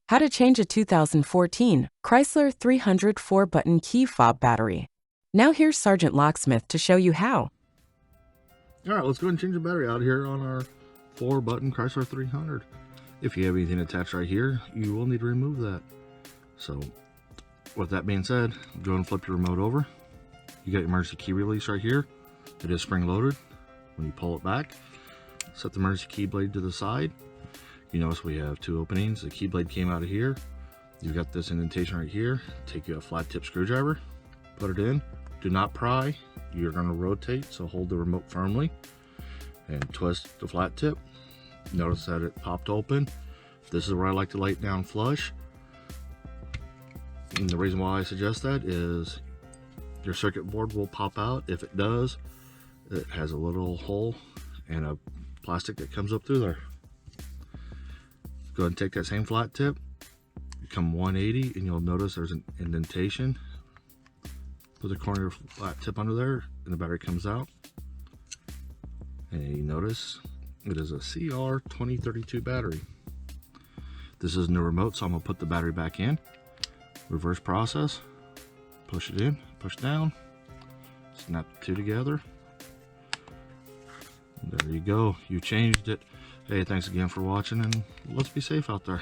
How to change a 2014 Chrysler 300 4-button key fob battery. Now here's Sergeant Locksmith to show you how. Alright, let's go and change the battery out here on our 4-button Chrysler 300. If you have anything attached right here, you will need to remove that. So, with that being said, go and flip your remote over. You got your emergency key release right here. It is spring loaded. When you pull it back, set the emergency key blade to the side. You notice we have two openings. The key blade came out of here. You've got this indentation right here. Take you a flat tip screwdriver, put it in. Do not pry. You're going to rotate, so hold the remote firmly and twist the flat tip. Notice that it popped open. This is where I like to lay it down flush. And the reason why I suggest that is your circuit board will pop out. If it does, it has a little hole and a plastic that comes up through there. Go ahead and take that same flat tip, come 180, and you'll notice there's an indentation. Put the corner of your flat tip under there, and the battery comes out. And you notice it is a CR2032 battery. This is a new remote, so I'm going to put the battery back in. Reverse process. Push it in, push down. Snap the two together. There you go. You changed it. Hey, thanks again for watching, and let's be safe out there.